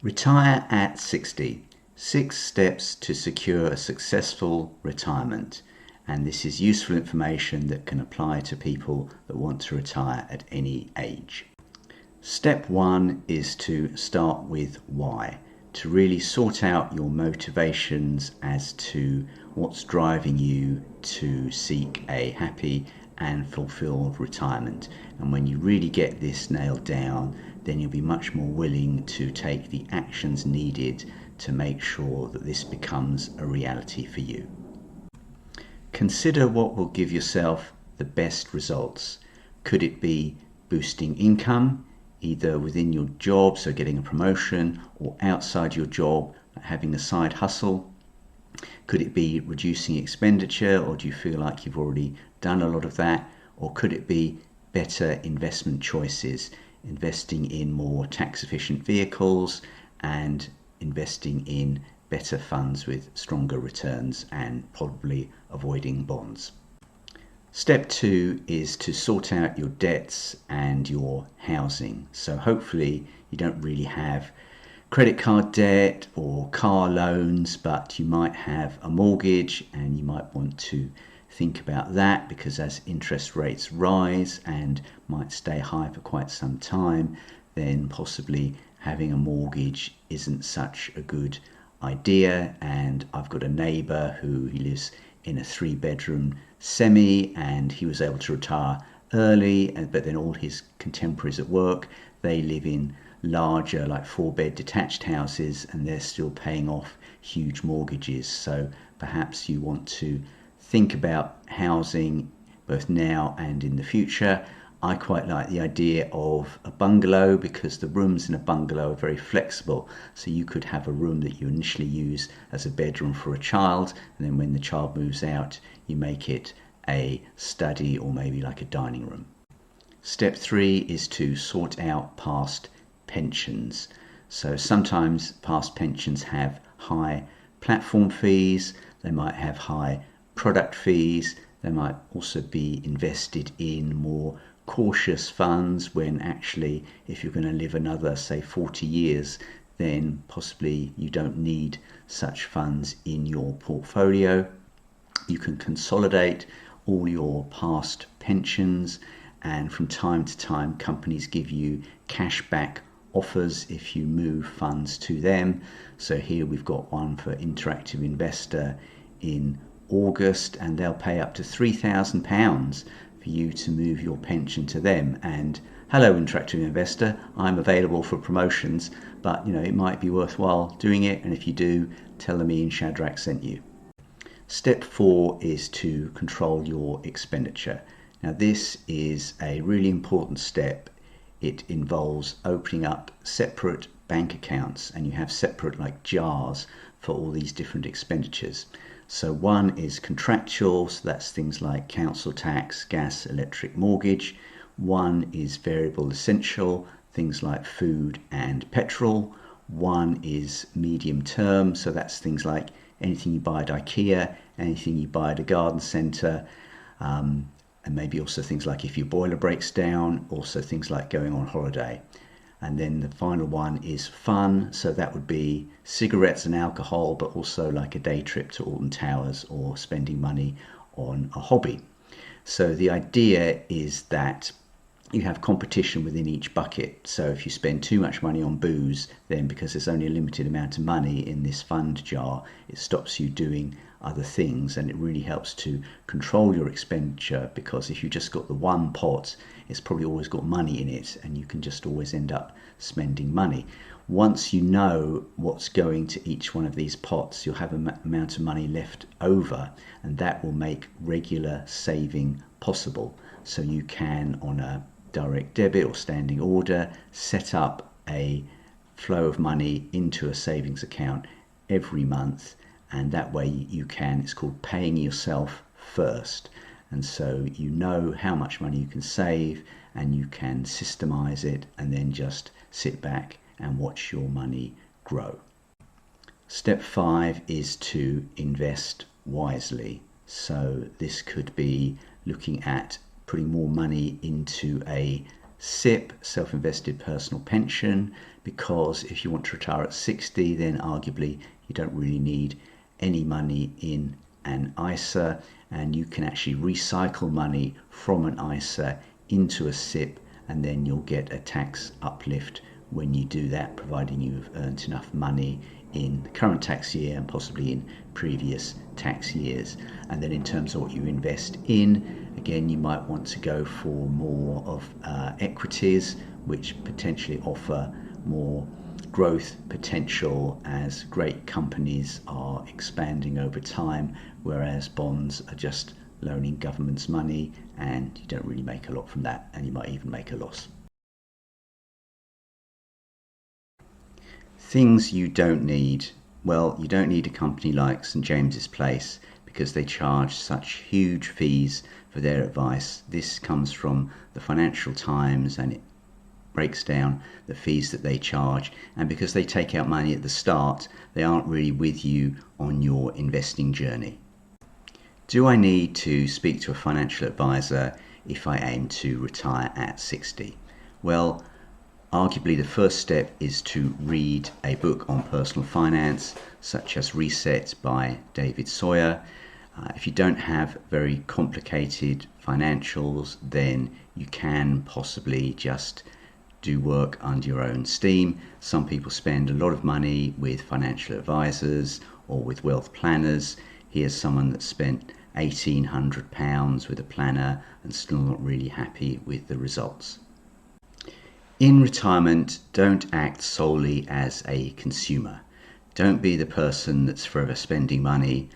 Retire at 60. 6 steps to secure a successful retirement. And this is useful information that can apply to people that want to retire at any age. Step 1 is to start with why, to really sort out your motivations as to what's driving you to seek a happy and fulfilled retirement. And when you really get this nailed down, then you'll be much more willing to take the actions needed to make sure that this becomes a reality for you. Consider what will give yourself the best results. Could it be boosting income, either within your job, so getting a promotion, or outside your job, having a side hustle? Could it be reducing expenditure, or do you feel like you've already done a lot of that? Or could it be better investment choices, investing in more tax efficient vehicles and investing in better funds with stronger returns and probably avoiding bonds? Step 2 is to sort out your debts and your housing. So hopefully you don't really have credit card debt or car loans, but you might have a mortgage, and you might want to think about that, because as interest rates rise and might stay high for quite some time, then possibly having a mortgage isn't such a good idea. And I've got a neighbour he lives in a 3-bedroom semi, and he was able to retire early, but then all his contemporaries at work, they live in larger, like 4-bed detached houses, and they're still paying off huge mortgages. So perhaps you want to think about housing both now and in the future. I quite like the idea of a bungalow, because the rooms in a bungalow are very flexible. So you could have a room that you initially use as a bedroom for a child, and then when the child moves out, you make it a study or maybe like a dining room. Step 3 is to sort out past pensions. So sometimes past pensions have high platform fees, they might have high product fees, they might also be invested in more cautious funds, when actually if you're going to live another, say, 40 years, then possibly you don't need such funds in your portfolio. You can consolidate all your past pensions, and from time to time companies give you cashback offers if you move funds to them. So here we've got one for Interactive Investor in August, and they'll pay up to £3,000 for you to move your pension to them. And hello, Interactive Investor, I'm available for promotions, but it might be worthwhile doing it, and if you do, tell them Ian Shadrack sent you. Step 4 is to control your expenditure. Now this is a really important step. It involves opening up separate bank accounts, and you have separate like jars for all these different expenditures. So one is contractual, so that's things like council tax, gas, electric, mortgage. One is variable essential, things like food and petrol. One is medium term, so that's things like anything you buy at IKEA, anything you buy at a garden centre, and maybe also things like if your boiler breaks down, also things like going on holiday. And then the final one is fun, so that would be cigarettes and alcohol, but also like a day trip to Alton Towers or spending money on a hobby. So the idea is that you have competition within each bucket. So if you spend too much money on booze, then because there's only a limited amount of money in this fund jar, it stops you doing other things, and it really helps to control your expenditure, because if you just got the one pot, it's probably always got money in it, and you can just always end up spending money. Once you know what's going to each one of these pots, you'll have an amount of money left over, and that will make regular saving possible. So you can, on a direct debit or standing order, set up a flow of money into a savings account every month, and that way you can, it's called paying yourself first. And so you know how much money you can save, and you can systemize it, and then just sit back and watch your money grow. Step 5 is to invest wisely. So this could be looking at putting more money into a SIP, self-invested personal pension, because if you want to retire at 60, then arguably you don't really need any money in an ISA, and you can actually recycle money from an ISA into a SIP, and then you'll get a tax uplift when you do that, providing you've earned enough money in the current tax year and possibly in previous tax years. And then in terms of what you invest in, again, you might want to go for more of equities, which potentially offer more growth potential as great companies are expanding over time, whereas bonds are just loaning governments money and you don't really make a lot from that, and you might even make a loss. Things you don't need. Well, you don't need a company like St James's Place because they charge such huge fees for their advice. This comes from the Financial Times, and it breaks down the fees that they charge, and because they take out money at the start, they aren't really with you on your investing journey. Do I need to speak to a financial advisor if I aim to retire at 60? Well, arguably the first step is to read a book on personal finance, such as Reset by David Sawyer. If you don't have very complicated financials, then you can possibly just do work under your own steam. Some people spend a lot of money with financial advisors or with wealth planners. Here's someone that spent £1,800 with a planner and still not really happy with the results. In retirement, don't act solely as a consumer. Don't be the person that's forever spending money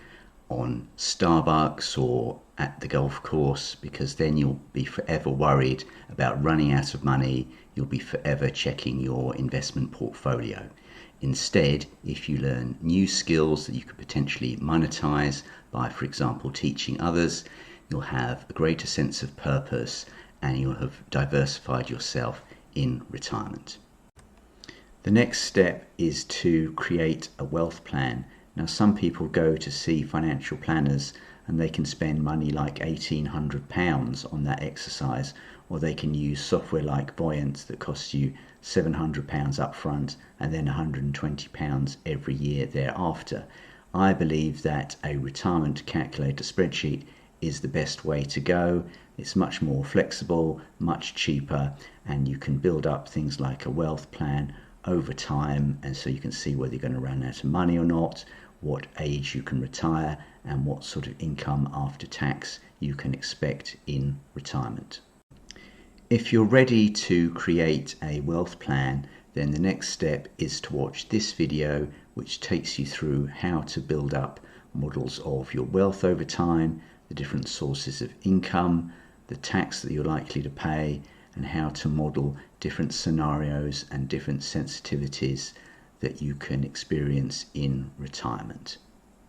on Starbucks or at the golf course, because then you'll be forever worried about running out of money. You'll be forever checking your investment portfolio. Instead, if you learn new skills that you could potentially monetize by, for example, teaching others, you'll have a greater sense of purpose and you'll have diversified yourself in retirement. The next step is to create a wealth plan. Now, some people go to see financial planners and they can spend money like £1,800 on that exercise, or they can use software like Voyant that costs you £700 up front and then £120 every year thereafter. I believe that a retirement calculator spreadsheet is the best way to go. It's much more flexible, much cheaper, and you can build up things like a wealth plan over time, and so you can see whether you're going to run out of money or not, what age you can retire, and what sort of income after tax you can expect in retirement. If you're ready to create a wealth plan, then the next step is to watch this video, which takes you through how to build up models of your wealth over time, the different sources of income, the tax that you're likely to pay, and how to model different scenarios and different sensitivities that you can experience in retirement.